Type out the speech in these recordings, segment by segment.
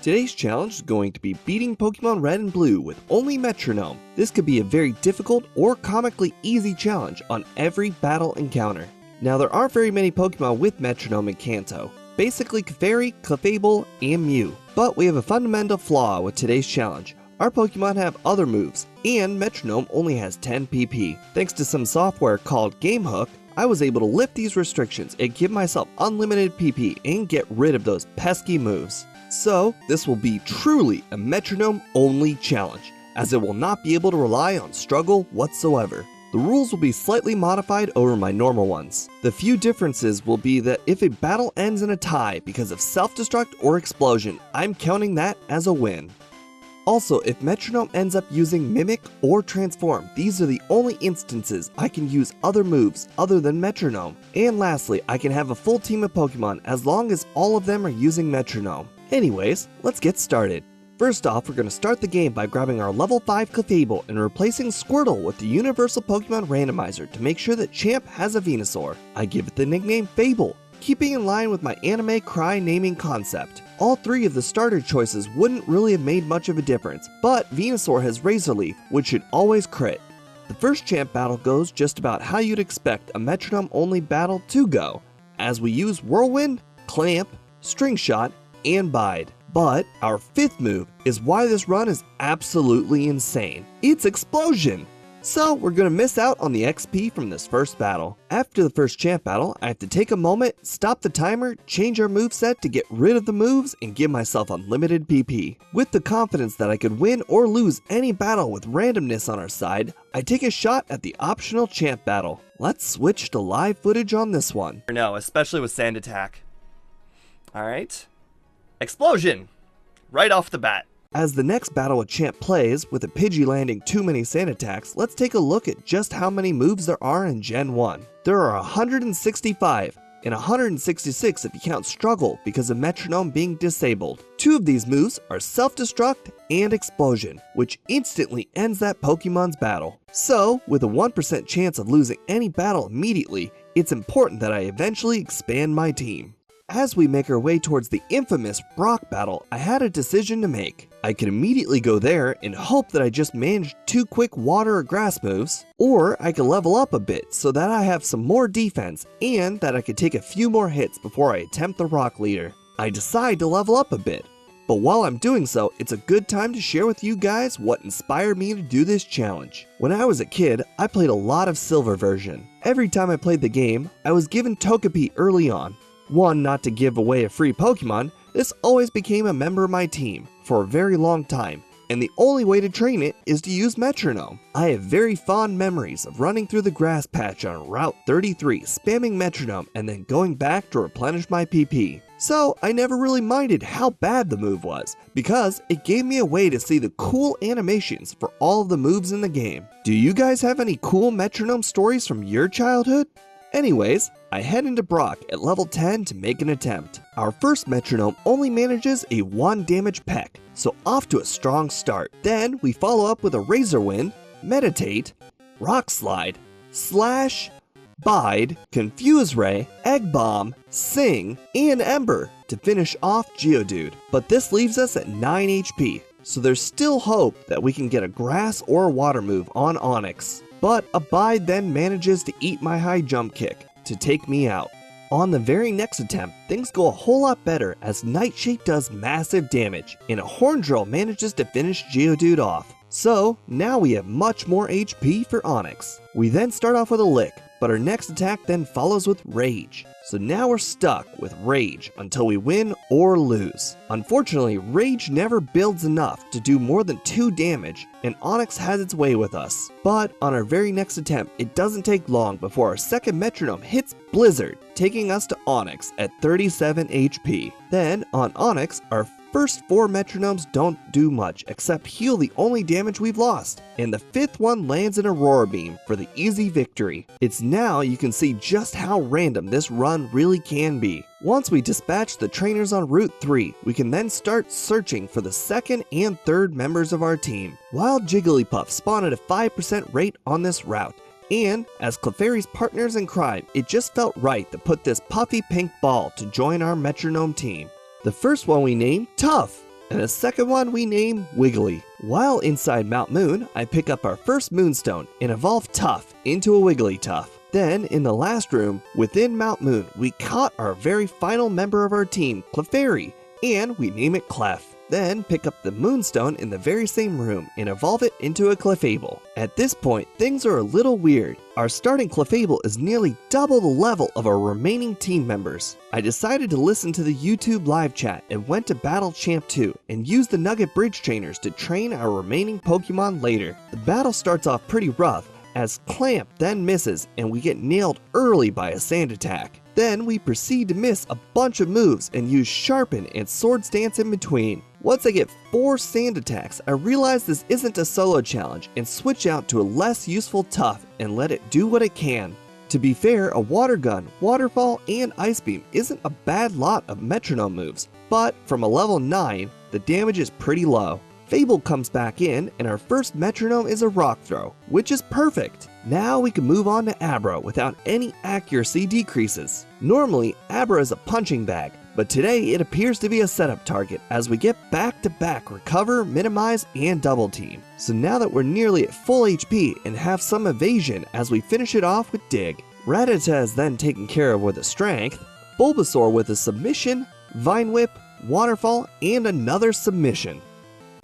Today's challenge is going to be beating Pokemon Red and Blue with only Metronome. This could be a very difficult or comically easy challenge on every battle encounter. Now there aren't very many Pokemon with Metronome in Kanto, basically Clefairy, Clefable, and Mew. But we have a fundamental flaw with today's challenge. Our Pokemon have other moves, and Metronome only has 10 PP. Thanks to some software called GameHook, I was able to lift these restrictions and give myself unlimited PP and get rid of those pesky moves. So, this will be truly a Metronome-only challenge, as it will not be able to rely on struggle whatsoever. The rules will be slightly modified over my normal ones. The few differences will be that if a battle ends in a tie because of self-destruct or explosion, I'm counting that as a win. Also, if Metronome ends up using Mimic or Transform, these are the only instances I can use other moves other than Metronome. And lastly, I can have a full team of Pokemon as long as all of them are using Metronome. Anyways, let's get started. First off, we're going to start the game by grabbing our level 5 Clefable and replacing Squirtle with the Universal Pokemon Randomizer to make sure that Champ has a Venusaur. I give it the nickname Fable, keeping in line with my anime Cry naming concept. All three of the starter choices wouldn't really have made much of a difference, but Venusaur has Razor Leaf, which should always crit. The first Champ battle goes just about how you'd expect a Metronome-only battle to go, as we use Whirlwind, Clamp, String Shot, and Bide. But our fifth move is why this run is absolutely insane. It's Explosion! So we're gonna miss out on the XP from this first battle. After the first champ battle, I have to take a moment, stop the timer, change our moveset to get rid of the moves, and give myself unlimited PP. With the confidence that I could win or lose any battle with randomness on our side, I take a shot at the optional champ battle. Let's switch to live footage on this one. No, especially with Sand Attack. Alright. Explosion! Right off the bat. As the next battle with Champ plays, with a Pidgey landing too many sand attacks, let's take a look at just how many moves there are in Gen 1. There are 165, and 166 if you count Struggle because of Metronome being disabled. Two of these moves are Self-Destruct and Explosion, which instantly ends that Pokemon's battle. So, with a 1% chance of losing any battle immediately, it's important that I eventually expand my team. As we make our way towards the infamous Brock battle, I had a decision to make. I could immediately go there and hope that I just managed 2 quick water or grass moves, or I could level up a bit so that I have some more defense and that I could take a few more hits before I attempt the rock leader. I decide to level up a bit, but while I'm doing so, it's a good time to share with you guys what inspired me to do this challenge. When I was a kid, I played a lot of Silver version. Every time I played the game, I was given Togepi early on. One, not to give away a free Pokemon, this always became a member of my team for a very long time, and the only way to train it is to use Metronome. I have very fond memories of running through the grass patch on Route 33, spamming Metronome and then going back to replenish my PP. So I never really minded how bad the move was, because it gave me a way to see the cool animations for all of the moves in the game. Do you guys have any cool Metronome stories from your childhood? Anyways, I head into Brock at level 10 to make an attempt. Our first Metronome only manages a 1 damage peck, so off to a strong start. Then we follow up with a Razor Wind, Meditate, Rock Slide, Slash, Bide, Confuse Ray, Egg Bomb, Sing, and Ember to finish off Geodude. But this leaves us at 9 HP, so there's still hope that we can get a grass or water move on Onix. But Abide then manages to eat my high jump kick to take me out. On the very next attempt, things go a whole lot better as Nightshade does massive damage, and a Horn Drill manages to finish Geodude off. So, now we have much more HP for Onix. We then start off with a Lick, but our next attack then follows with Rage. So now we're stuck with Rage until we win or lose. Unfortunately, Rage never builds enough to do more than 2 damage, and Onix has its way with us. But on our very next attempt, it doesn't take long before our second Metronome hits Blizzard, taking us to Onix at 37 HP. Then, on Onix, our first 4 Metronomes don't do much except heal the only damage we've lost, and the 5th one lands an Aurora Beam for the easy victory. It's now you can see just how random this run really can be. Once we dispatch the trainers on Route 3, we can then start searching for the second and third members of our team. Wild Jigglypuff spawn at a 5% rate on this route, and as Clefairy's partners in crime, it just felt right to put this puffy pink ball to join our Metronome team. The first one we named Tough, and the second one we name Wiggly. While inside Mount Moon, I pick up our first Moonstone and evolve Tough into a Wigglytuff. Then, in the last room, within Mount Moon, we caught our very final member of our team, Clefairy, and we name it Clef. Then pick up the Moonstone in the very same room and evolve it into a Clefable. At this point, things are a little weird. Our starting Clefable is nearly double the level of our remaining team members. I decided to listen to the YouTube live chat and went to Battle Champ 2 and used the Nugget Bridge trainers to train our remaining Pokemon later. The battle starts off pretty rough, as Clamp then misses and we get nailed early by a sand attack. Then we proceed to miss a bunch of moves and use Sharpen and Swords Dance in between. Once I get 4 sand attacks, I realize this isn't a solo challenge and switch out to a less useful Tough and let it do what it can. To be fair, a Water Gun, Waterfall, and Ice Beam isn't a bad lot of Metronome moves, but from a level 9, the damage is pretty low. Fable comes back in, and our first Metronome is a Rock Throw, which is perfect. Now we can move on to Abra without any accuracy decreases. Normally, Abra is a punching bag, but today it appears to be a setup target as we get back-to-back Recover, Minimize, and Double Team. So now that we're nearly at full HP and have some evasion as we finish it off with Dig. Rattata is then taken care of with a Strength, Bulbasaur with a Submission, Vine Whip, Waterfall, and another Submission.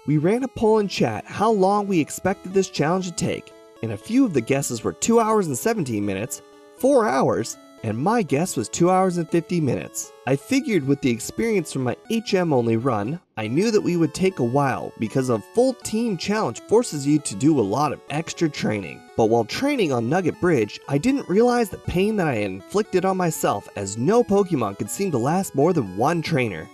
We ran a poll in chat how long we expected this challenge to take, and a few of the guesses were 2 hours and 17 minutes, 4 hours, and my guess was 2 hours and 50 minutes. I figured with the experience from my HM only run, I knew that we would take a while because a full team challenge forces you to do a lot of extra training. But while training on Nugget Bridge, I didn't realize the pain that I had inflicted on myself as no Pokemon could seem to last more than one trainer.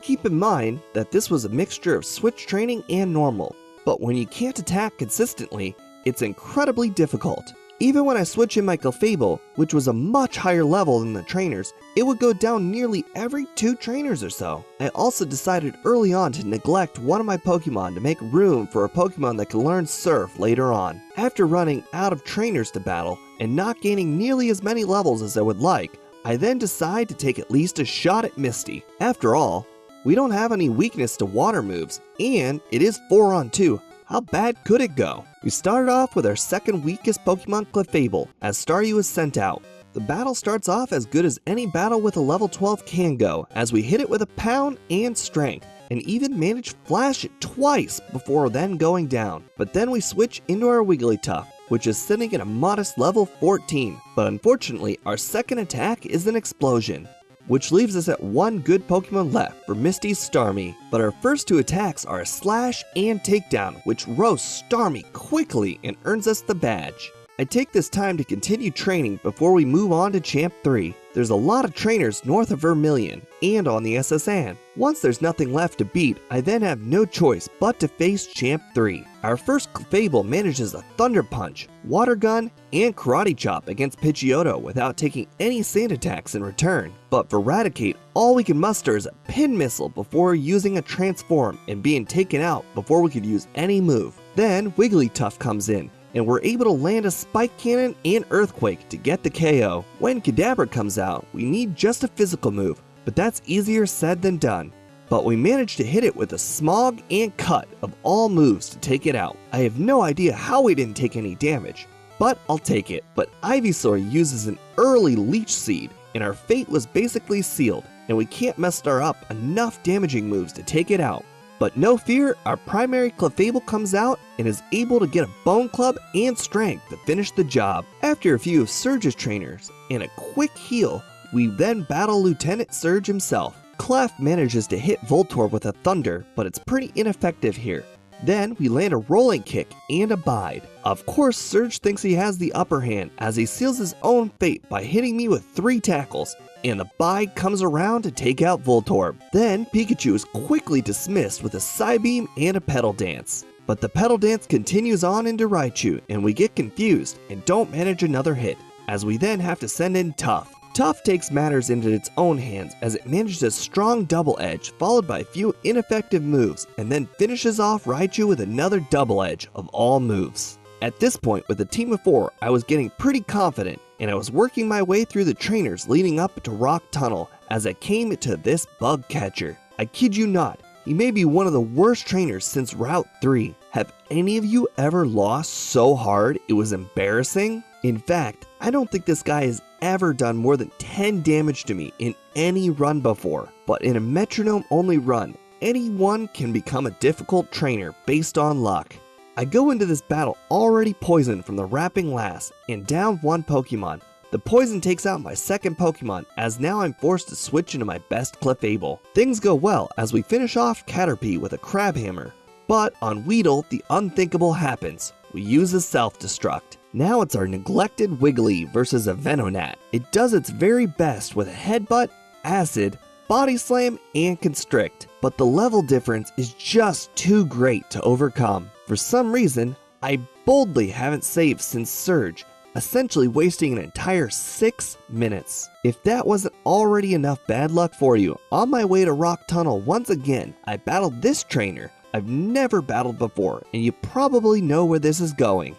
Keep in mind that this was a mixture of switch training and normal, but when you can't attack consistently, it's incredibly difficult. Even when I switch in my Clefable, which was a much higher level than the trainers, it would go down nearly every 2 trainers or so. I also decided early on to neglect one of my Pokemon to make room for a Pokemon that can learn Surf later on. After running out of trainers to battle and not gaining nearly as many levels as I would like, I then decide to take at least a shot at Misty. After all, we don't have any weakness to water moves, and it is 4 on 2. How bad could it go? We started off with our second weakest Pokemon, Clefable, as Staryu was sent out. The battle starts off as good as any battle with a level 12 can go, as we hit it with a Pound and Strength, and even managed Flash it twice before then going down. But then we switch into our Wigglytuff, which is sitting at a modest level 14, but unfortunately our second attack is an Explosion, which leaves us at one good Pokemon left for Misty's Starmie. But our first 2 attacks are a Slash and Takedown, which roasts Starmie quickly and earns us the badge. I take this time to continue training before we move on to Champ 3. There's a lot of trainers north of Vermilion and on the SSN. Once there's nothing left to beat, I then have no choice but to face Champ 3. Our first Clefable manages a Thunder Punch, Water Gun, and Karate Chop against Pidgeotto without taking any sand attacks in return. But for Raticate, all we can muster is a Pin Missile before using a Transform and being taken out before we could use any move. Then Wigglytuff comes in, and we're able to land a Spike Cannon and Earthquake to get the KO. When Kadabra comes out, we need just a physical move, but that's easier said than done. But we managed to hit it with a Smog and Cut of all moves to take it out. I have no idea how we didn't take any damage, but I'll take it. But Ivysaur uses an early Leech Seed, and our fate was basically sealed, and we can't muster up enough damaging moves to take it out. But no fear, our primary Clefable comes out and is able to get a Bone Club and Strength to finish the job. After a few of Surge's trainers and a quick heal, we then battle Lieutenant Surge himself. Clef manages to hit Voltorb with a Thunder, but it's pretty ineffective here. Then we land a Rolling Kick and a Bide. Of course, Surge thinks he has the upper hand as he seals his own fate by hitting me with 3 tackles, and the Bide comes around to take out Voltorb. Then Pikachu is quickly dismissed with a Psybeam and a Petal Dance. But the Petal Dance continues on into Raichu, and we get confused and don't manage another hit, as we then have to send in Tough. Tough takes matters into its own hands as it manages a strong double edge followed by a few ineffective moves, and then finishes off Raichu with another double edge of all moves. At this point, with a team of 4, I was getting pretty confident, and I was working my way through the trainers leading up to Rock Tunnel as I came to this Bug Catcher. I kid you not, He may be one of the worst trainers since Route 3. Have any of you ever lost so hard it was embarrassing? In fact, I don't think this guy has ever done more than 10 damage to me in any run before. But in a metronome only run, anyone can become a difficult trainer based on luck. I go into this battle already poisoned from the wrapping last and down one Pokemon. The poison takes out my second Pokemon, as now I'm forced to switch into my best Clefable. Things go well as we finish off Caterpie with a Crab Hammer. But on Weedle, the unthinkable happens. We use a self-destruct. Now it's our neglected Wiggly versus a Venonat. It does its very best with a Headbutt, Acid, Body Slam, and Constrict. But the level difference is just too great to overcome. For some reason, I boldly haven't saved since Surge, essentially wasting an entire 6 minutes. If that wasn't already enough bad luck for you, on my way to Rock Tunnel once again, I battled this trainer I've never battled before, and you probably know where this is going.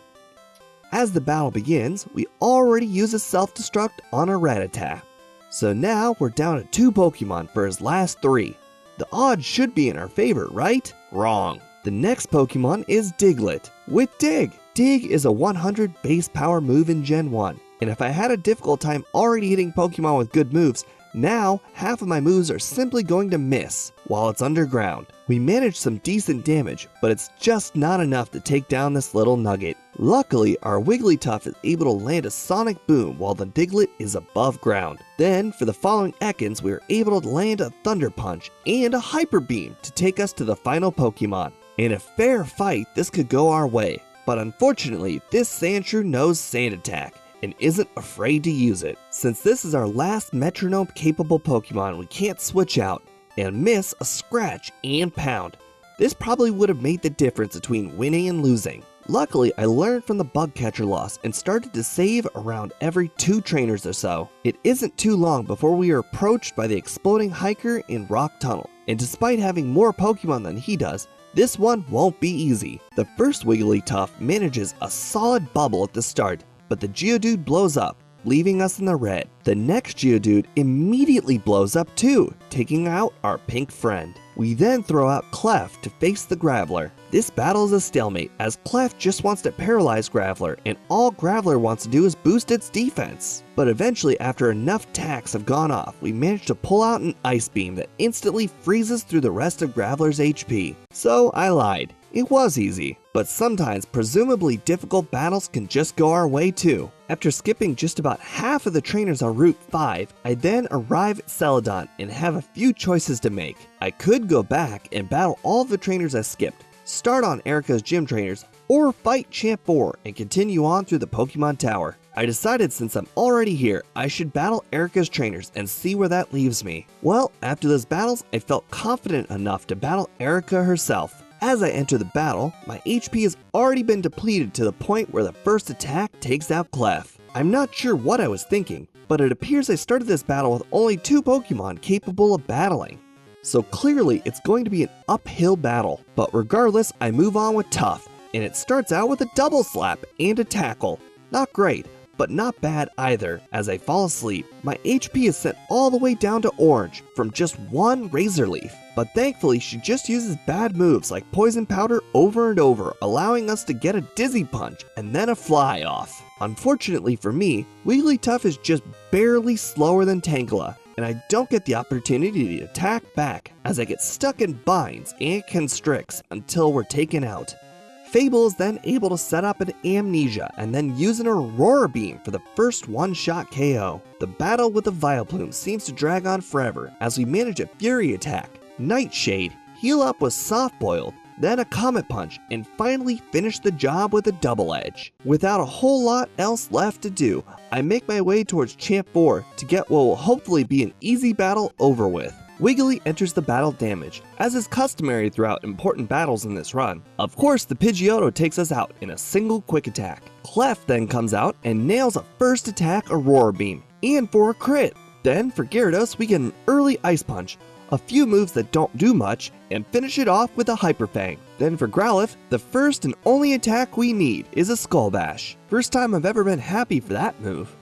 As the battle begins, we already use a self-destruct on a Rattata. So now we're down to 2 Pokemon for his last 3. The odds should be in our favor, right? Wrong. The next Pokemon is Diglett with Dig. Dig is a 100 base power move in Gen 1, and if I had a difficult time already hitting Pokemon with good moves, now half of my moves are simply going to miss while it's underground. We managed some decent damage, but it's just not enough to take down this little nugget. Luckily, our Wigglytuff is able to land a Sonic Boom while the Diglett is above ground. Then, for the following Ekans, we were able to land a Thunder Punch and a Hyper Beam to take us to the final Pokemon. In a fair fight, this could go our way. But unfortunately, this Sandshrew knows Sand Attack and isn't afraid to use it. Since this is our last metronome capable Pokemon, we can't switch out and miss a Scratch and Pound. This probably would have made the difference between winning and losing. Luckily, I learned from the bug catcher loss and started to save around every 2 trainers or so. It isn't too long before we are approached by the exploding hiker in Rock Tunnel, and despite having more Pokemon than he does, this one won't be easy. The first Wigglytuff manages a solid bubble at the start, but the Geodude blows up, leaving us in the red. The next Geodude immediately blows up too, taking out our pink friend. We then throw out Clef to face the Graveler. This battle is a stalemate, as Clef just wants to paralyze Graveler, and all Graveler wants to do is boost its defense. But eventually, after enough attacks have gone off, we manage to pull out an Ice Beam that instantly freezes through the rest of Graveler's HP. So I lied. It was easy, but sometimes presumably difficult battles can just go our way too. After skipping just about half of the trainers on Route 5, I then arrive at Celadon and have a few choices to make. I could go back and battle all of the trainers I skipped, start on Erika's gym trainers, or fight Champ 4 and continue on through the Pokemon Tower. I decided since I'm already here, I should battle Erika's trainers and see where that leaves me. Well, after those battles, I felt confident enough to battle Erika herself. As I enter the battle, my HP has already been depleted to the point where the first attack takes out Clef. I'm not sure what I was thinking, but it appears I started this battle with only 2 Pokemon capable of battling. So clearly it's going to be an uphill battle, but regardless I move on with Tough, and it starts out with a double slap and a tackle. Not great, but not bad either. As I fall asleep, my HP is sent all the way down to orange from just one Razor Leaf. But thankfully she just uses bad moves like Poison Powder over and over, allowing us to get a Dizzy Punch and then a Fly Off. Unfortunately for me, Wigglytuff is just barely slower than Tangela, and I don't get the opportunity to attack back as I get stuck in binds and constricts until we're taken out. Fable is then able to set up an Amnesia and then use an Aurora Beam for the first one-shot KO. The battle with the Vileplume seems to drag on forever as we manage a Fury attack, Nightshade, heal up with Soft Boiled, then a Comet Punch, and finally finish the job with a Double Edge. Without a whole lot else left to do, I make my way towards Champ 4 to get what will hopefully be an easy battle over with. Wiggly enters the battle damaged, as is customary throughout important battles in this run. Of course, the Pidgeotto takes us out in a single quick attack. Clef then comes out and nails a first attack Aurora Beam, and for a crit. Then for Gyarados, we get an early Ice Punch, a few moves that don't do much, and finish it off with a Hyper Fang. Then for Growlithe, the first and only attack we need is a Skull Bash. First time I've ever been happy for that move.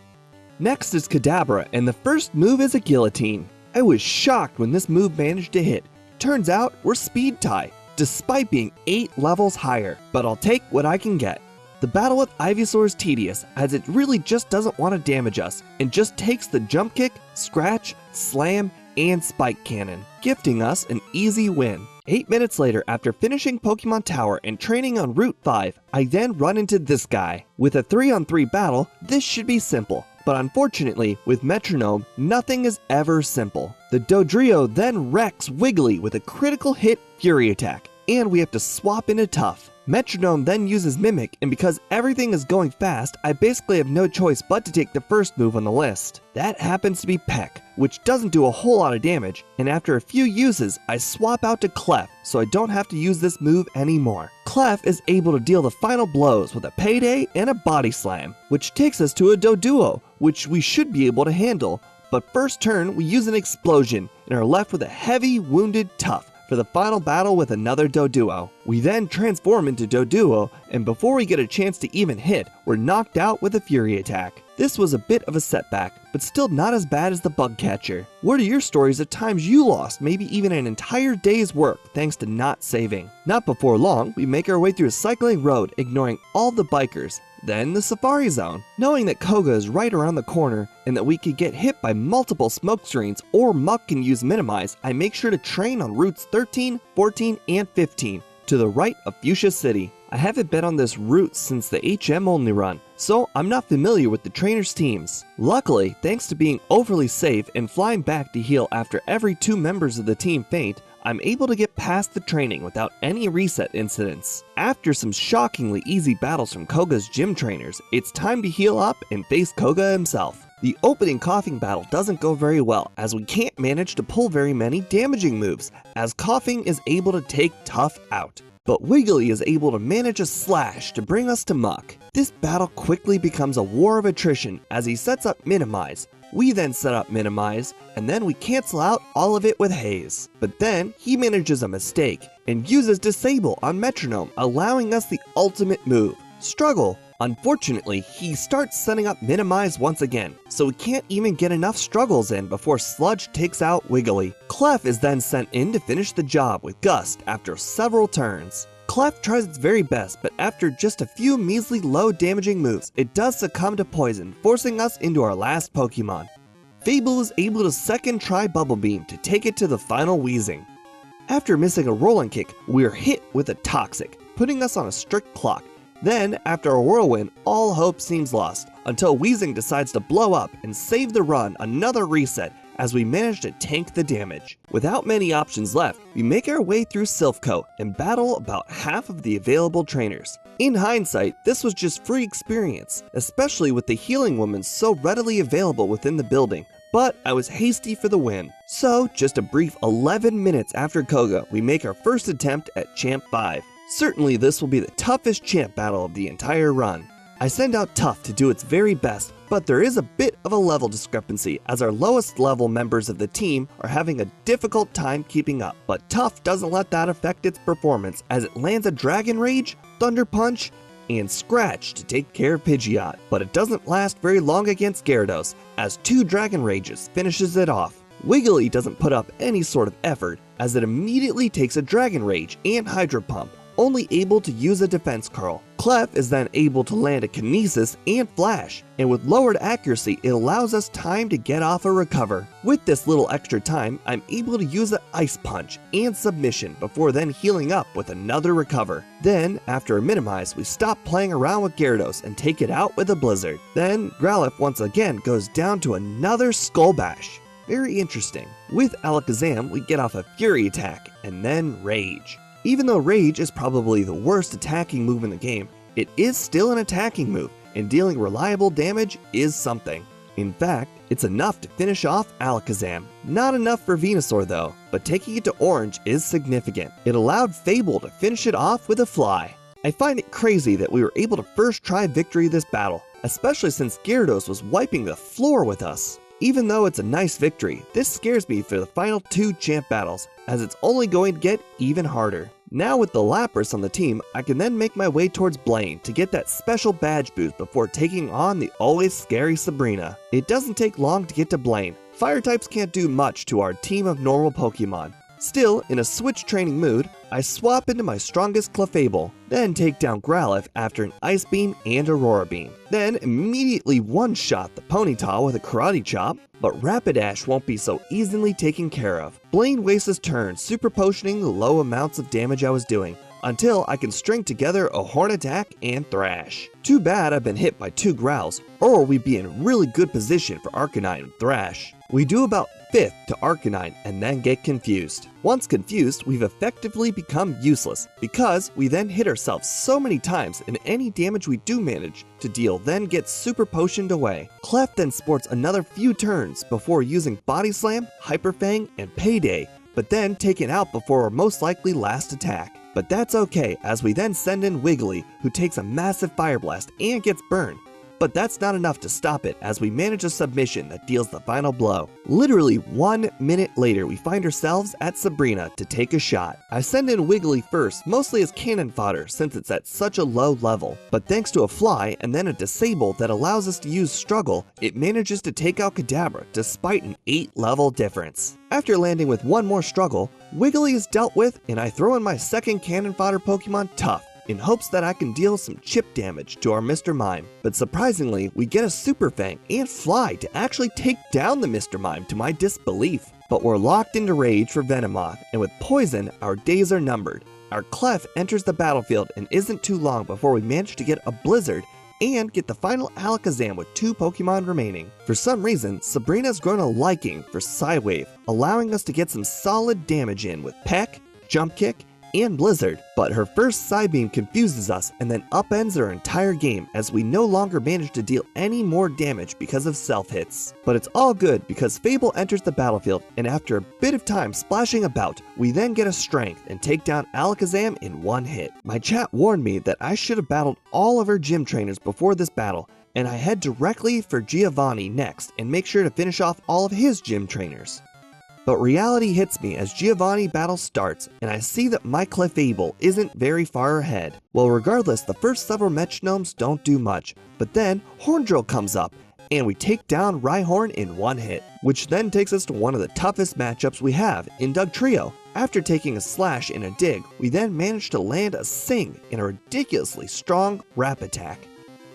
Next is Kadabra, and the first move is a Guillotine. I was shocked when this move managed to hit, Turns out we're speed tie, despite being 8 levels higher, but I'll take what I can get. The battle with Ivysaur is tedious, as it really just doesn't want to damage us, and just takes the jump kick, scratch, slam, and spike cannon, gifting us an easy win. 8 minutes later, after finishing Pokemon Tower and training on Route 5, I then run into this guy. With a 3-on-3 battle, this should be simple, but unfortunately, with Metronome, nothing is ever simple. The Dodrio then wrecks Wiggly with a critical hit Fury attack, and we have to swap into Tough. Metronome then uses Mimic, and because everything is going fast, I basically have no choice but to take the first move on the list. That happens to be Peck, which doesn't do a whole lot of damage, and after a few uses, I swap out to Clef, so I don't have to use this move anymore. Clef is able to deal the final blows with a Payday and a Body Slam, which takes us to a Doduo, which we should be able to handle, but first turn we use an Explosion, and are left with a heavy wounded Tough for the final battle with another Doduo. We then transform into Doduo, and before we get a chance to even hit, we're knocked out with a Fury attack. This was a bit of a setback, but still not as bad as the Bug Catcher. What are your stories of times you lost maybe even an entire day's work thanks to not saving? Not before long, we make our way through a cycling road, ignoring all the bikers. Then the Safari Zone. Knowing that Koga is right around the corner and that we could get hit by multiple smoke screens or Muck can use Minimize, I make sure to train on routes 13, 14, and 15 to the right of Fuchsia City. I haven't been on this route since the HM only run, so I'm not familiar with the trainers' teams. Luckily, thanks to being overly safe and flying back to heal after every 2 members of the team faint, I'm able to get past the training without any reset incidents. After some shockingly easy battles from Koga's gym trainers, it's time to heal up and face Koga himself. The opening Coughing battle doesn't go very well, as we can't manage to pull very many damaging moves, as Coughing is able to take Tough out. But Wiggly is able to manage a Slash to bring us to Muck. This battle quickly becomes a war of attrition as he sets up Minimize. We then set up Minimize, and then we cancel out all of it with Haze. But then he manages a mistake and uses Disable on Metronome, allowing us the ultimate move, Struggle. Unfortunately, he starts setting up Minimize once again, so we can't even get enough struggles in before Sludge takes out Wiggly. Clef is then sent in to finish the job with Gust after several turns. Clef tries its very best, but after just a few measly low damaging moves, it does succumb to poison, forcing us into our last Pokemon. Fable is able to second try Bubble Beam to take it to the final Wheezing. After missing a Rolling Kick, we are hit with a Toxic, putting us on a strict clock. Then, after a Whirlwind, all hope seems lost, until Wheezing decides to blow up and save the run another reset as we manage to tank the damage. Without many options left, we make our way through Silphco and battle about half of the available trainers. In hindsight, this was just free experience, especially with the Healing Woman so readily available within the building, but I was hasty for the win. So, just a brief 11 minutes after Koga, we make our first attempt at Champ 5. Certainly this will be the toughest champ battle of the entire run. I send out Tough to do its very best, but there is a bit of a level discrepancy as our lowest level members of the team are having a difficult time keeping up. But Tough doesn't let that affect its performance as it lands a Dragon Rage, Thunder Punch, and Scratch to take care of Pidgeot. But it doesn't last very long against Gyarados as 2 Dragon Rages finishes it off. Wiggly doesn't put up any sort of effort as it immediately takes a Dragon Rage and Hydro Pump, only able to use a Defense Curl. Clef is then able to land a Kinesis and Flash, and with lowered accuracy it allows us time to get off a Recover. With this little extra time, I'm able to use an Ice Punch and Submission before then healing up with another Recover. Then, after a Minimize, we stop playing around with Gyarados and take it out with a Blizzard. Then, Growlithe once again goes down to another Skull Bash. Very interesting. With Alakazam, we get off a Fury attack, and then Rage. Even though Rage is probably the worst attacking move in the game, it is still an attacking move, and dealing reliable damage is something. In fact, it's enough to finish off Alakazam. Not enough for Venusaur though, but taking it to Orange is significant. It allowed Fable to finish it off with a Fly. I find it crazy that we were able to first try victory this battle, especially since Gyarados was wiping the floor with us. Even though it's a nice victory, this scares me for the final 2 champ battles, as it's only going to get even harder. Now with the Lapras on the team, I can then make my way towards Blaine to get that special badge boost before taking on the always scary Sabrina. It doesn't take long to get to Blaine. Fire types can't do much to our team of normal Pokemon. Still, in a switch training mood, I swap into my strongest Clefable, then take down Growlithe after an Ice Beam and Aurora Beam. Then immediately one-shot the Ponyta with a Karate Chop, but Rapidash won't be so easily taken care of. Blaine wastes his turn super potioning the low amounts of damage I was doing, until I can string together a Horn Attack and Thrash. Too bad I've been hit by 2 Growls, or we'd be in really good position for Arcanine and Thrash. We do about 5th to Arcanine and then get confused. Once confused, we've effectively become useless, because we then hit ourselves so many times and any damage we do manage to deal then gets super potioned away. Clef then sports another few turns before using Body Slam, Hyper Fang, and Payday, but then taken out before our most likely last attack. But that's okay, as we then send in Wiggly, who takes a massive Fire Blast and gets burned. But that's not enough to stop it, as we manage a submission that deals the final blow. Literally 1 minute later, we find ourselves at Sabrina to take a shot. I send in Wiggly first, mostly as cannon fodder since it's at such a low level. But thanks to a fly and then a disable that allows us to use Struggle, it manages to take out Kadabra despite an 8 level difference. After landing with 1 more Struggle, Wiggly is dealt with and I throw in my second cannon fodder Pokemon, Tough, in hopes that I can deal some chip damage to our Mr. Mime. But surprisingly, we get a Super Fang and Fly to actually take down the Mr. Mime to my disbelief. But we're locked into Rage for Venomoth, and with Poison, our days are numbered. Our Clef enters the battlefield and isn't too long before we manage to get a Blizzard and get the final Alakazam with 2 Pokemon remaining. For some reason, Sabrina's grown a liking for Psywave, allowing us to get some solid damage in with Peck, Jump Kick, and Blizzard, but her first Psybeam confuses us and then upends our entire game as we no longer manage to deal any more damage because of self-hits. But it's all good because Fable enters the battlefield, and after a bit of time splashing about, we then get a Strength and take down Alakazam in 1 hit. My chat warned me that I should have battled all of her gym trainers before this battle, and I head directly for Giovanni next and make sure to finish off all of his gym trainers. But reality hits me as Giovanni battle starts, and I see that my Clefable isn't very far ahead. Well, regardless, the first several Metronomes don't do much, but then Horndrill comes up, and we take down Rhyhorn in 1 hit, which then takes us to one of the toughest matchups we have in Dugtrio. After taking a Slash and a Dig, we then manage to land a Sing in a ridiculously strong Wrap Attack.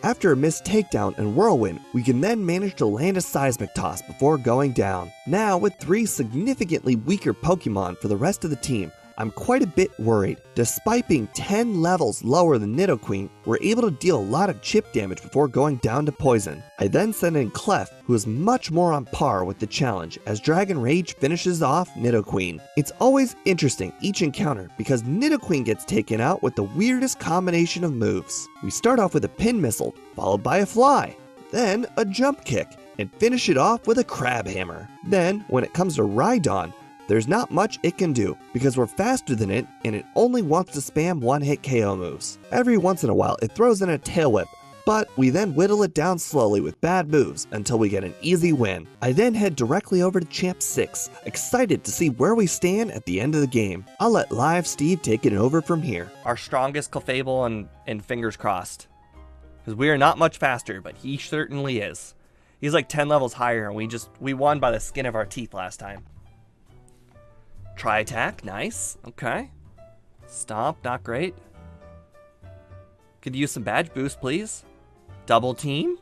After a missed takedown and Whirlwind, we can then manage to land a Seismic Toss before going down. Now, with 3 significantly weaker Pokemon for the rest of the team, I'm quite a bit worried. Despite being 10 levels lower than Nidoqueen, we're able to deal a lot of chip damage before going down to Poison. I then send in Clef, who is much more on par with the challenge, as Dragon Rage finishes off Nidoqueen. It's always interesting each encounter because Nidoqueen gets taken out with the weirdest combination of moves. We start off with a Pin Missile, followed by a Fly, then a Jump Kick, and finish it off with a Crab Hammer. Then, when it comes to Rhydon, there's not much it can do, because we're faster than it and it only wants to spam 1-hit KO moves. Every once in a while it throws in a Tail Whip, but we then whittle it down slowly with bad moves until we get an easy win. I then head directly over to Champ 6, excited to see where we stand at the end of the game. I'll let Live Steve take it over from here. Our strongest Clefable and fingers crossed. Because we are not much faster, but he certainly is. He's like 10 levels higher and we won by the skin of our teeth last time. Try attack, nice, okay. Stomp, not great. Could use some badge boost, please. Double team.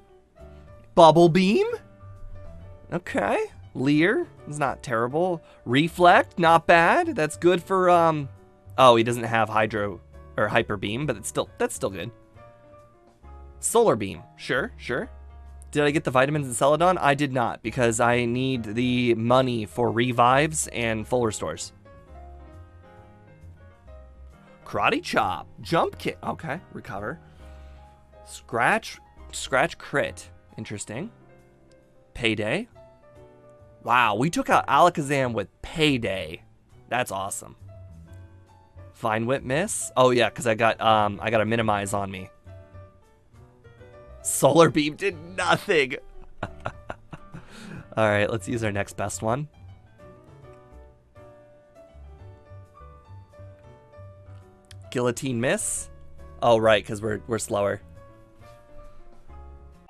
Bubble beam. Okay. Leer is not terrible. Reflect, not bad. That's good for, oh, he doesn't have Hydro or Hyper Beam, but that's still good. Solar Beam, sure. Did I get the vitamins in Celadon? I did not, because I need the money for revives and full restores. Karate Chop. Jump Kick. Okay, recover. Scratch crit. Interesting. Payday. Wow, we took out Alakazam with Payday. That's awesome. Vine Whip miss. Oh yeah, because I got a minimize on me. Solar Beam did nothing. All right, let's use our next best one. Guillotine miss. Oh, right, because we're slower.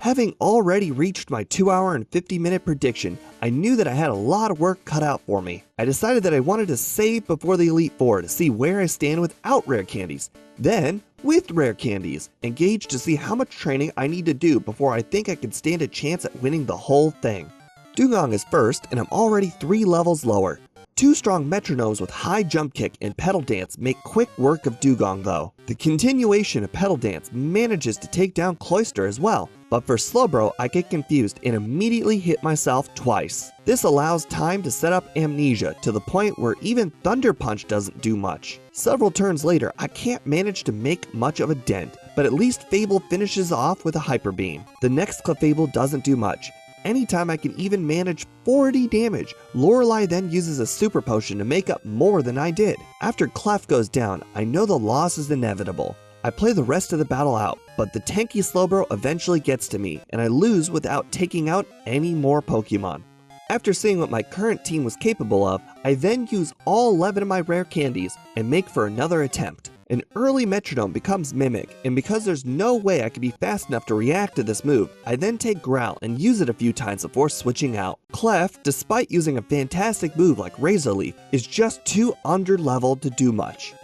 Having already reached my 2 hour and 50 minute prediction, I knew that I had a lot of work cut out for me. I decided that I wanted to save before the Elite Four to see where I stand without rare candies. Then, with rare candies, engage to see how much training I need to do before I think I can stand a chance at winning the whole thing. Dugong is first, and I'm already 3 levels lower. 2 strong metronomes with high jump kick and pedal dance make quick work of Dugong though. The continuation of pedal dance manages to take down Cloyster as well, but for Slowbro I get confused and immediately hit myself twice. This allows time to set up amnesia to the point where even Thunder Punch doesn't do much. Several turns later I can't manage to make much of a dent, but at least Fable finishes off with a Hyper Beam. The next Clefable doesn't do much. Anytime I can even manage 40 damage, Lorelei then uses a super potion to make up more than I did. After Clef goes down, I know the loss is inevitable. I play the rest of the battle out, but the tanky Slowbro eventually gets to me, and I lose without taking out any more Pokemon. After seeing what my current team was capable of, I then use all 11 of my rare candies and make for another attempt. An early Metronome becomes Mimic, and because there's no way I can be fast enough to react to this move, I then take Growl and use it a few times before switching out. Clef, despite using a fantastic move like Razor Leaf, is just too under-leveled to do much.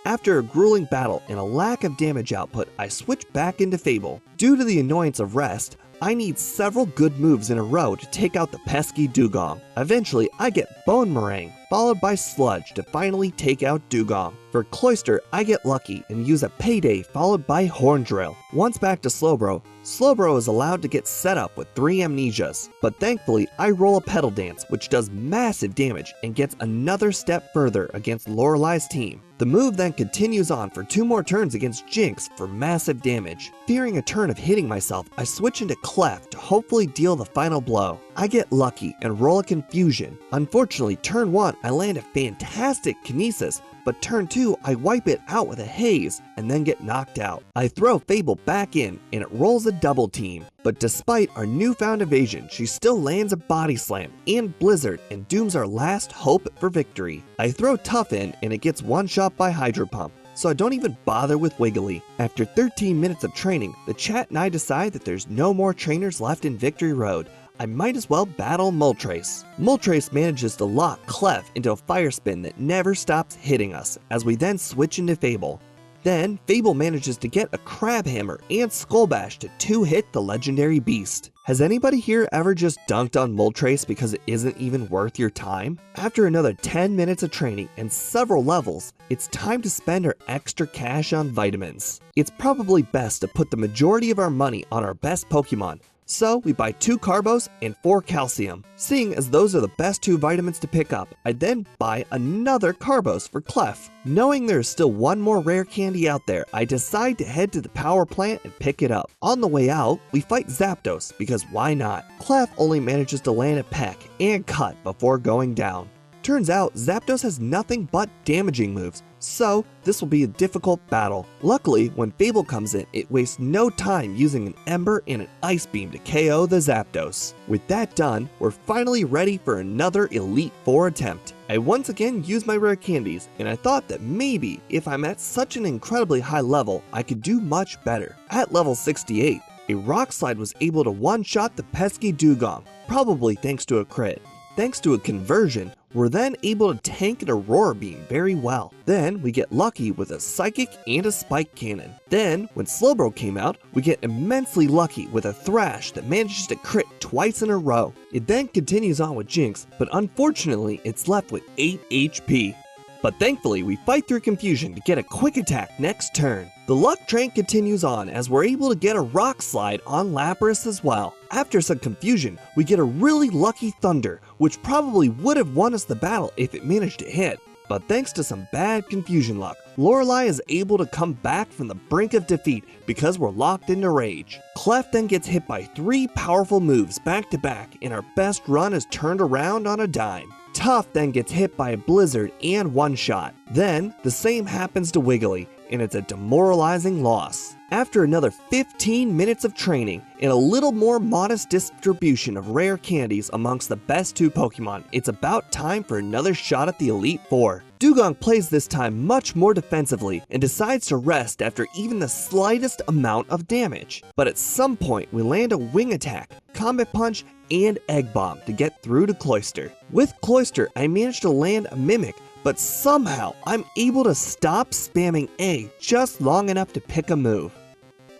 After a grueling battle and a lack of damage output, I switch back into Fable. Due to the annoyance of rest, I need several good moves in a row to take out the pesky Dugong. Eventually, I get Bone Meringue, followed by Sludge to finally take out Dugong. For Cloyster, I get lucky and use a Payday followed by Horn Drill. Once back to Slowbro, Slowbro is allowed to get set up with 3 Amnesias, but thankfully I roll a Pedal Dance which does massive damage and gets another step further against Lorelei's team. The move then continues on for 2 more turns against Jinx for massive damage. Fearing a turn of hitting myself, I switch into Clef to hopefully deal the final blow. I get lucky and roll a Confusion. Unfortunately, turn 1 I land a fantastic Kinesis, but turn 2 I wipe it out with a Haze and then get knocked out. I throw Fable back in and it rolls a double team, but despite our newfound evasion, she still lands a Body Slam and Blizzard and dooms our last hope for victory. I throw Tough in and it gets one shot by Hydro Pump, so I don't even bother with Wiggly. After 13 minutes of training, the chat and I decide that there's no more trainers left in Victory Road. I might as well battle Moltres. Moltres manages to lock Clef into a fire spin that never stops hitting us, as we then switch into Fable. Then, Fable manages to get a Crab Hammer and Skull Bash to 2-hit the legendary beast. Has anybody here ever just dunked on Moltres because it isn't even worth your time? After another 10 minutes of training and several levels, it's time to spend our extra cash on vitamins. It's probably best to put the majority of our money on our best Pokemon, so we buy 2 Carbos and 4 Calcium. Seeing as those are the best 2 vitamins to pick up, I then buy another Carbos for Clef. Knowing there is still one more rare candy out there, I decide to head to the power plant and pick it up. On the way out, we fight Zapdos because why not? Clef only manages to land a peck and cut before going down. Turns out Zapdos has nothing but damaging moves, so this will be a difficult battle. Luckily, when Fable comes in, it wastes no time using an Ember and an Ice Beam to KO the Zapdos. With that done, we're finally ready for another Elite Four attempt. I once again use my rare candies, and I thought that maybe if I'm at such an incredibly high level, I could do much better. At level 68, a Rock Slide was able to one-shot the pesky Dugong, probably thanks to a crit. Thanks to a conversion, we're then able to tank an Aurora Beam very well. Then we get lucky with a Psychic and a Spike Cannon. Then, when Slowbro came out, we get immensely lucky with a Thrash that manages to crit twice in a row. It then continues on with Jinx, but unfortunately it's left with 8 HP. But thankfully, we fight through confusion to get a quick attack next turn. The luck train continues on as we're able to get a Rock Slide on Lapras as well. After some confusion, we get a really lucky Thunder, which probably would have won us the battle if it managed to hit. But thanks to some bad confusion luck, Lorelei is able to come back from the brink of defeat because we're locked into Rage. Clef then gets hit by 3 powerful moves back to back, and our best run is turned around on a dime. Tough then gets hit by a Blizzard and one-shot. Then, the same happens to Wiggly, and it's a demoralizing loss. After another 15 minutes of training and a little more modest distribution of rare candies amongst the best 2 Pokemon, it's about time for another shot at the Elite Four. Dugong plays this time much more defensively and decides to rest after even the slightest amount of damage. But at some point we land a Wing Attack, Combat Punch, and Egg Bomb to get through to Cloyster. With Cloyster I managed to land a Mimic, but somehow I'm able to stop spamming A just long enough to pick a move.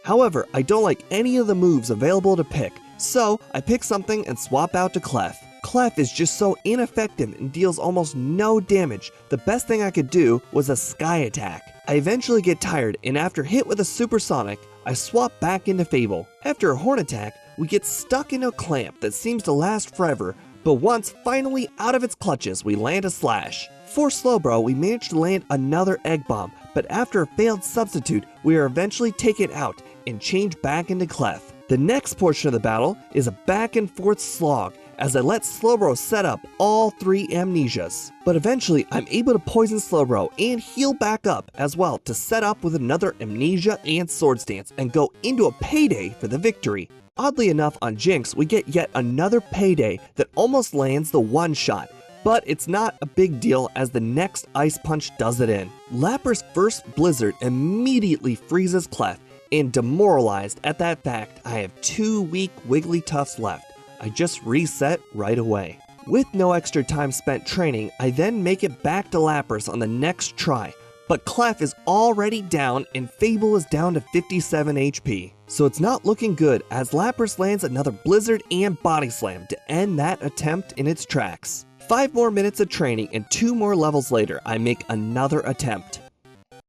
However, I don't like any of the moves available to pick, so I pick something and swap out to Clef. Clef is just so ineffective and deals almost no damage. The best thing I could do was a Sky Attack. I eventually get tired, and after hit with a Supersonic, I swap back into Fable. After a Horn Attack, we get stuck in a clamp that seems to last forever, but once finally out of its clutches, we land a Slash. For Slowbro, we managed to land another Egg Bomb, but after a failed substitute, we are eventually taken out and change back into Clef. The next portion of the battle is a back and forth slog as I let Slowbro set up all 3 Amnesias. But eventually I'm able to poison Slowbro and heal back up as well to set up with another Amnesia and Swords Dance and go into a payday for the victory. Oddly enough, on Jinx we get yet another payday that almost lands the one-shot, but it's not a big deal as the next Ice Punch does it in. Lapras' first Blizzard immediately freezes Clef, and demoralized at that fact, I have 2 weak Wigglytuffs left. I just reset right away. With no extra time spent training, I then make it back to Lapras on the next try, but Clef is already down and Fable is down to 57 HP. So it's not looking good as Lapras lands another Blizzard and Body Slam to end that attempt in its tracks. 5 more minutes of training and 2 more levels later, I make another attempt.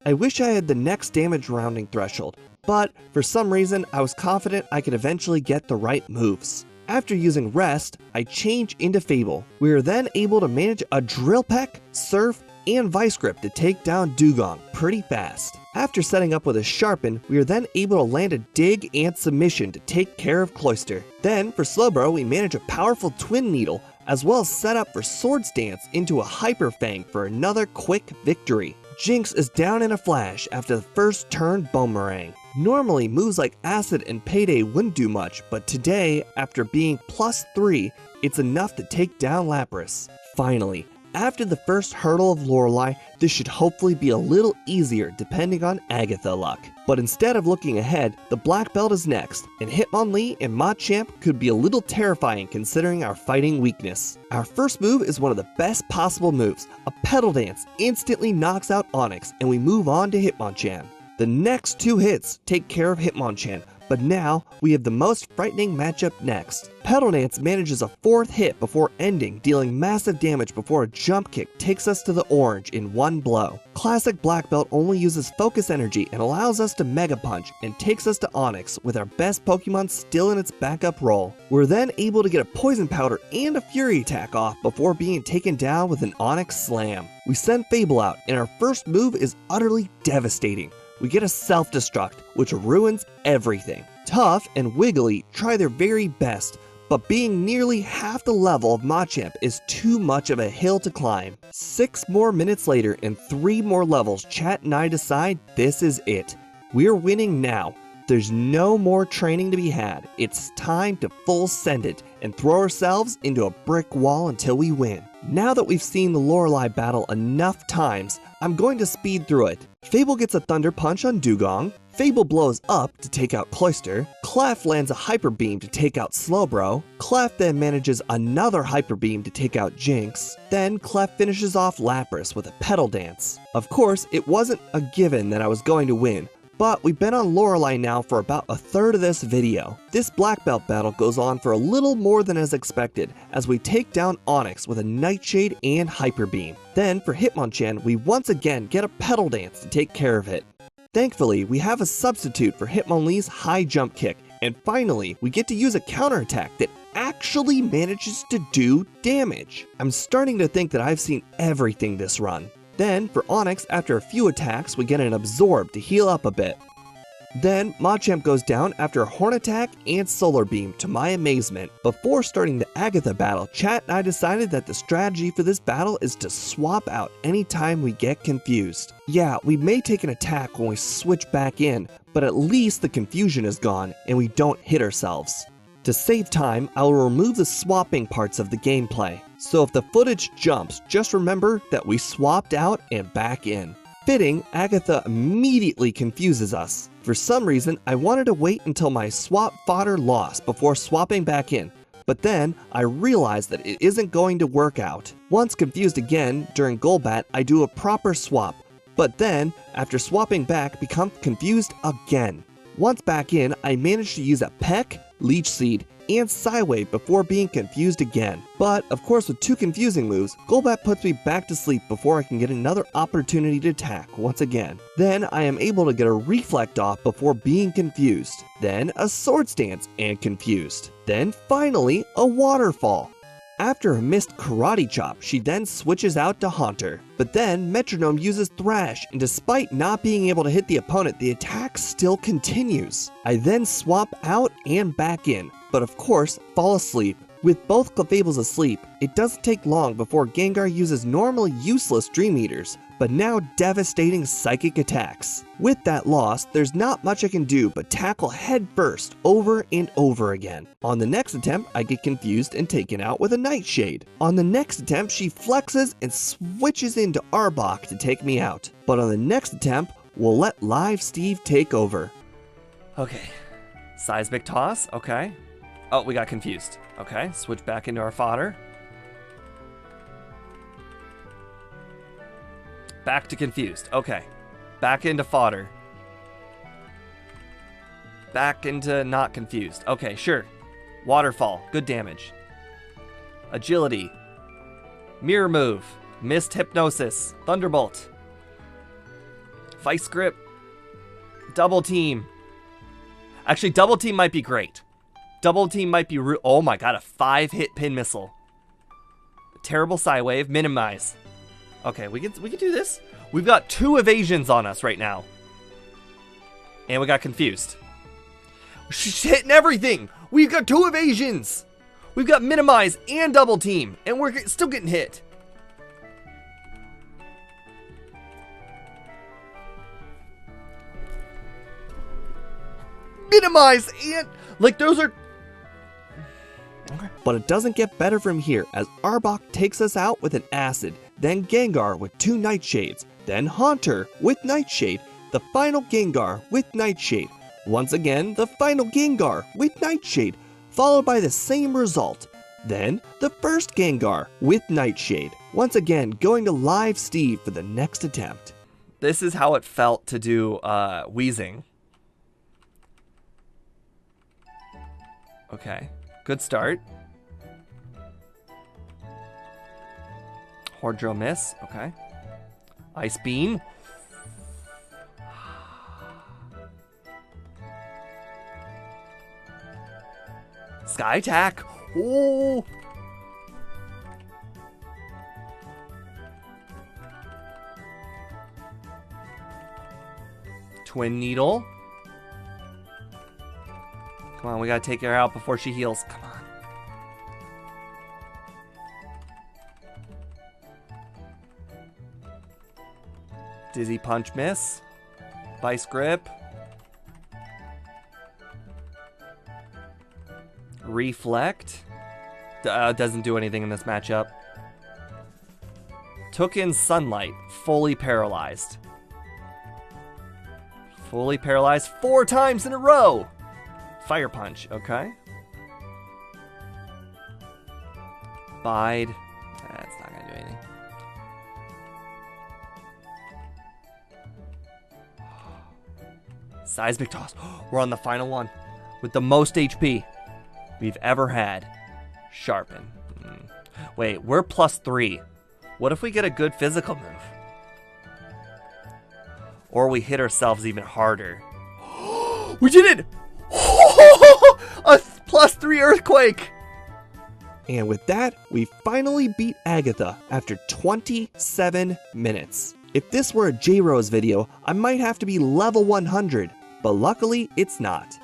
I wish I had the next damage rounding threshold, but for some reason I was confident I could eventually get the right moves. After using Rest, I change into Fable. We are then able to manage a Drill Peck, Surf, and Vice Grip to take down Dugong pretty fast. After setting up with a Sharpen, we are then able to land a Dig and Submission to take care of Cloyster. Then for Slowbro, we manage a powerful Twin Needle, as well as set up for Swords Dance into a Hyper Fang for another quick victory. Jinx is down in a flash after the first turn Boomerang. Normally, moves like Acid and Payday wouldn't do much, but today, after being +3, it's enough to take down Lapras. Finally, after the first hurdle of Lorelei, this should hopefully be a little easier depending on Agatha luck. But instead of looking ahead, the Blackbelt is next, and Hitmonlee and Machamp could be a little terrifying considering our fighting weakness. Our first move is one of the best possible moves. A Petal Dance instantly knocks out Onix, and we move on to Hitmonchan. The next 2 hits take care of Hitmonchan, but now we have the most frightening matchup next. Petal Dance manages a 4th hit before ending, dealing massive damage before a Jump Kick takes us to the orange in one blow. Classic Blackbelt only uses Focus Energy and allows us to Mega Punch and takes us to Onix with our best Pokemon still in its backup role. We're then able to get a Poison Powder and a Fury Attack off before being taken down with an Onix Slam. We send Fable out and our first move is utterly devastating. We get a Self-Destruct, which ruins everything. Tough and Wiggly try their very best, but being nearly half the level of Machamp is too much of a hill to climb. 6 more minutes later and 3 more levels, Chat and I decide this is it. We're winning now. There's no more training to be had. It's time to full send it and throw ourselves into a brick wall until we win. Now that we've seen the Lorelei battle enough times, I'm going to speed through it. Fable gets a Thunder Punch on Dugong, Fable blows up to take out Cloyster, Clef lands a Hyper Beam to take out Slowbro, Clef then manages another Hyper Beam to take out Jinx, then Clef finishes off Lapras with a Petal Dance. Of course, it wasn't a given that I was going to win, but we've been on Lorelei now for about a third of this video. This Blackbelt battle goes on for a little more than as expected, as we take down Onix with a Nightshade and Hyper Beam. Then for Hitmonchan, we once again get a Petal Dance to take care of it. Thankfully, we have a substitute for Hitmonlee's high jump kick, and finally, we get to use a counterattack that actually manages to do damage. I'm starting to think that I've seen everything this run. Then, for Onix, after a few attacks, we get an Absorb to heal up a bit. Then, Machamp goes down after a Horn Attack and Solar Beam, to my amazement. Before starting the Agatha battle, Chat and I decided that the strategy for this battle is to swap out anytime we get confused. Yeah, we may take an attack when we switch back in, but at least the confusion is gone and we don't hit ourselves. To save time, I will remove the swapping parts of the gameplay. So if the footage jumps, just remember that we swapped out and back in. Fitting, Agatha immediately confuses us. For some reason, I wanted to wait until my swap fodder lost before swapping back in. But then, I realized that it isn't going to work out. Once confused again, during Golbat, I do a proper swap. But then, after swapping back, become confused again. Once back in, I managed to use a Peck, Leech Seed, and Psywave before being confused again. But, of course, with two confusing moves, Golbat puts me back to sleep before I can get another opportunity to attack once again. Then, I am able to get a Reflect off before being confused. Then, a Swords Dance and confused. Then, finally, a Waterfall. After a missed Karate Chop, she then switches out to Haunter. But then, Metronome uses Thrash, and despite not being able to hit the opponent, the attack still continues. I then swap out and back in, but of course, fall asleep. With both Clefables asleep, it doesn't take long before Gengar uses normally useless Dream Eaters, but now devastating Psychic attacks. With that loss, there's not much I can do but tackle head first over and over again. On the next attempt, I get confused and taken out with a Nightshade. On the next attempt, she flexes and switches into Arbok to take me out. But on the next attempt, we'll let Live Steve take over. Okay. Seismic Toss, okay. Oh, we got confused. Okay, switch back into our fodder. Back to confused. Okay. Back into fodder. Back into not confused. Okay, sure. Waterfall. Good damage. Agility. Mirror move. Mist Hypnosis. Thunderbolt. Vice Grip. Double Team. Actually, Double Team might be great. Double Team might be... Oh my god, a 5-hit Pin Missile. Terrible Psywave. Minimize. Okay, we can do this. We've got 2 evasions on us right now. And we got confused. She's hitting everything. We've got 2 evasions. We've got Minimize and Double Team. And we're still getting hit. Minimize and... Like, those are... Okay. But it doesn't get better from here, as Arbok takes us out with an Acid, then Gengar with 2 Nightshades, then Haunter with Nightshade, the final Gengar with Nightshade, once again the final Gengar with Nightshade, followed by the same result, then the first Gengar with Nightshade, once again going to Live Steve for the next attempt. This is how it felt to do Wheezing. Okay. Good start. Horde Drill miss. Okay. Ice Beam. Sky Attack. Oh. Twin Needle. Come on, we gotta take her out before she heals. Come on. Dizzy Punch miss. Vice Grip. Reflect. Doesn't do anything in this matchup. Took in Sunlight. Fully paralyzed. Fully paralyzed 4 times in a row. Fire Punch, okay. Bide. That's not gonna do anything. Seismic Toss. We're on the final one with the most HP we've ever had. Sharpen. Wait, we're +3. What if we get a good physical move? Or we hit ourselves even harder. We did it! A +3 Earthquake! And with that, we finally beat Agatha after 27 minutes. If this were a J-Rose video, I might have to be level 100, but luckily it's not.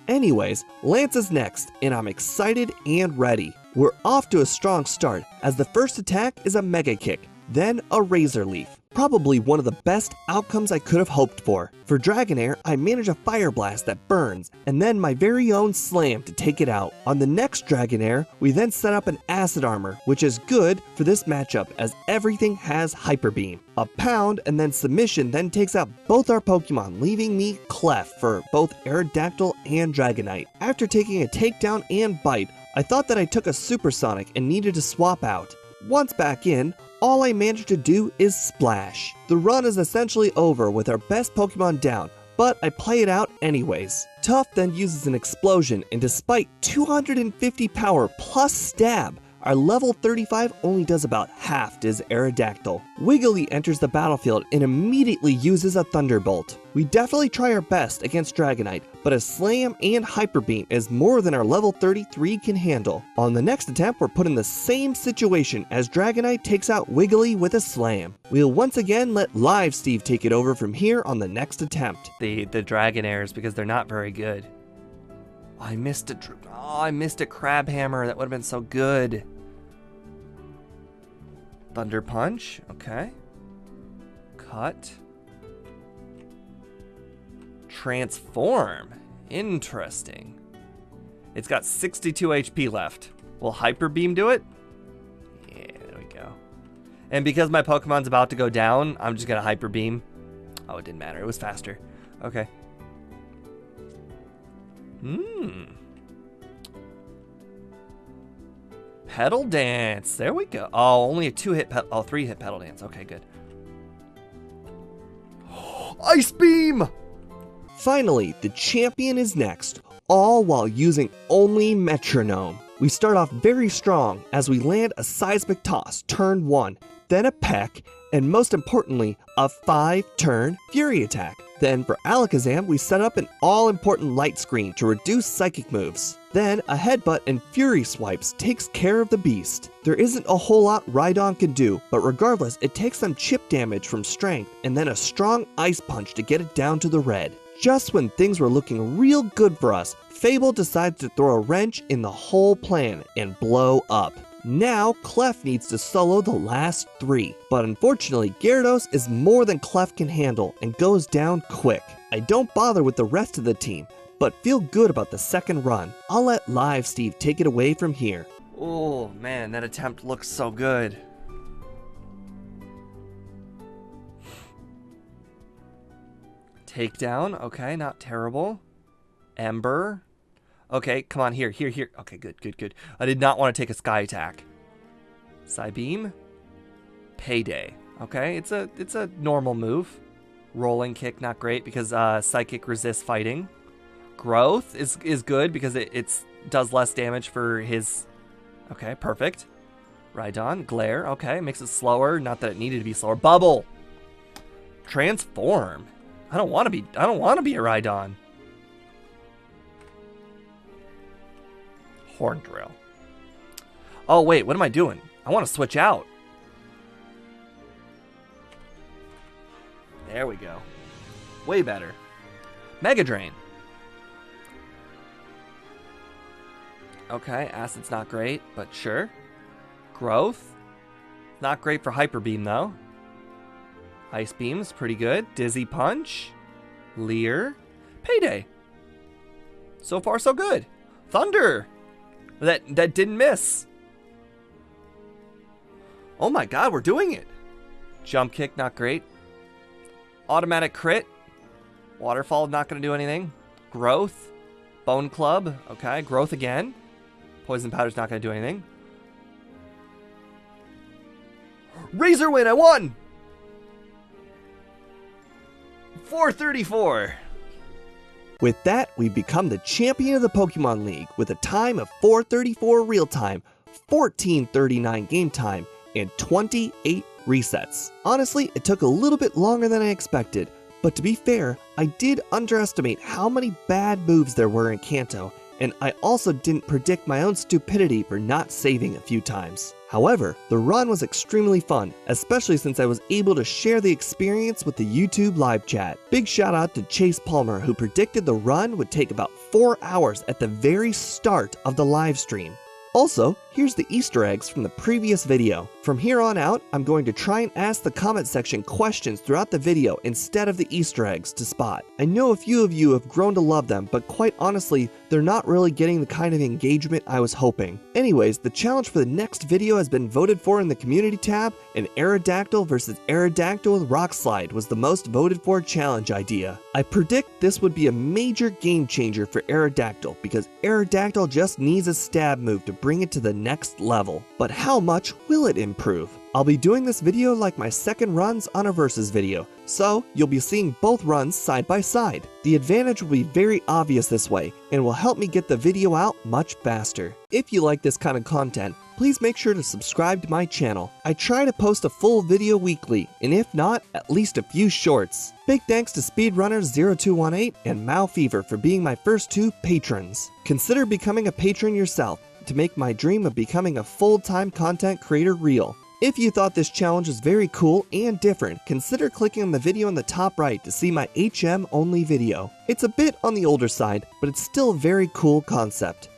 Anyways, Lance is next, and I'm excited and ready. We're off to a strong start, as the first attack is a Mega Kick, then a Razor Leaf. Probably one of the best outcomes I could have hoped for. For Dragonair, I manage a Fire Blast that burns, and then my very own Slam to take it out. On the next Dragonair, we then set up an Acid Armor, which is good for this matchup as everything has Hyper Beam. A Pound and then Submission then takes out both our Pokemon, leaving me Clef for both Aerodactyl and Dragonite. After taking a Takedown and Bite, I thought that I took a Supersonic and needed to swap out. Once back in, all I managed to do is Splash. The run is essentially over with our best Pokemon down, but I play it out anyways. Tough then uses an Explosion, and despite 250 power plus Stab, our level 35 only does about half to his Aerodactyl. Wiggly enters the battlefield and immediately uses a Thunderbolt. We definitely try our best against Dragonite, but a Slam and Hyper Beam is more than our level 33 can handle. On the next attempt, we're put in the same situation as Dragonite takes out Wiggly with a Slam. We'll once again let Live Steve take it over from here on the next attempt. The Dragonairs, because they're not very good. I missed a Crab Hammer. That would have been so good. Thunder Punch. Okay. Cut. Transform. Interesting. It's got 62 HP left. Will Hyper Beam do it? Yeah, there we go. And because my Pokemon's about to go down, I'm just gonna Hyper Beam. Oh, it didn't matter. It was faster. Okay. Pedal Dance. There we go. Oh, only a 3-hit Pedal Dance. Okay, good. Ice Beam! Finally, the champion is next, all while using only Metronome. We start off very strong as we land a Seismic Toss turn 1, then a Peck, and most importantly, a 5-turn Fury Attack. Then for Alakazam, we set up an all-important Light Screen to reduce Psychic moves. Then a Headbutt and Fury Swipes takes care of the beast. There isn't a whole lot Rhydon can do, but regardless, it takes some chip damage from Strength and then a strong Ice Punch to get it down to the red. Just when things were looking real good for us, Fable decides to throw a wrench in the whole plan and blow up. Now, Clef needs to solo the last 3, but unfortunately, Gyarados is more than Clef can handle and goes down quick. I don't bother with the rest of the team, but feel good about the second run. I'll let Live Steve take it away from here. Oh man, that attempt looks so good. Takedown, okay, not terrible. Ember. Okay, come on, here. Okay, good. I did not want to take a Sky Attack. Psybeam. Payday. Okay, it's a normal move. Rolling Kick, not great because Psychic resists fighting. Growth is good because it does less damage for his... Okay, perfect. Rhydon. Glare, okay, makes it slower. Not that it needed to be slower. Bubble. Transform. I don't want to be a Rhydon. Horn Drill. Oh wait, what am I doing? I want to switch out. There we go. Way better. Mega Drain. Okay, Acid's not great, but sure. Growth. Not great for Hyper Beam though. Ice Beam's pretty good. Dizzy Punch. Leer. Payday. So far so good. Thunder. That didn't miss. Oh my god, we're doing it. Jump Kick, not great. Automatic Crit. Waterfall, not going to do anything. Growth. Bone Club, okay. Growth again. Poison Powder's not going to do anything. Razor Win, I won! 434. With that, we become the champion of the Pokemon League with a time of 4:34 real time, 14:39 game time, and 28 resets. Honestly, it took a little bit longer than I expected, but to be fair, I did underestimate how many bad moves there were in Kanto, and I also didn't predict my own stupidity for not saving a few times. However, the run was extremely fun, especially since I was able to share the experience with the YouTube live chat. Big shout out to Chase Palmer, who predicted the run would take about 4 hours at the very start of the live stream. Also, Here's the Easter eggs from the previous video. From here on out, I'm going to try and ask the comment section questions throughout the video instead of the Easter eggs to spot. I know a few of you have grown to love them, but quite honestly, they're not really getting the kind of engagement I was hoping. Anyways, the challenge for the next video has been voted for in the community tab, and Aerodactyl vs. Aerodactyl with Rock Slide was the most voted for challenge idea. I predict this would be a major game changer for Aerodactyl because Aerodactyl just needs a stab move to bring it to the next level. But how much will it improve? I'll be doing this video like my second runs on a versus video, so you'll be seeing both runs side by side. The advantage will be very obvious this way and will help me get the video out much faster. If you like this kind of content, please make sure to subscribe to my channel. I try to post a full video weekly, and if not, at least a few shorts. Big thanks to Speedrunner0218 and Mao Fever for being my first 2 patrons. Consider becoming a patron yourself to make my dream of becoming a full-time content creator real. If you thought this challenge was very cool and different, consider clicking on the video in the top right to see my HM only video. It's a bit on the older side, but it's still a very cool concept.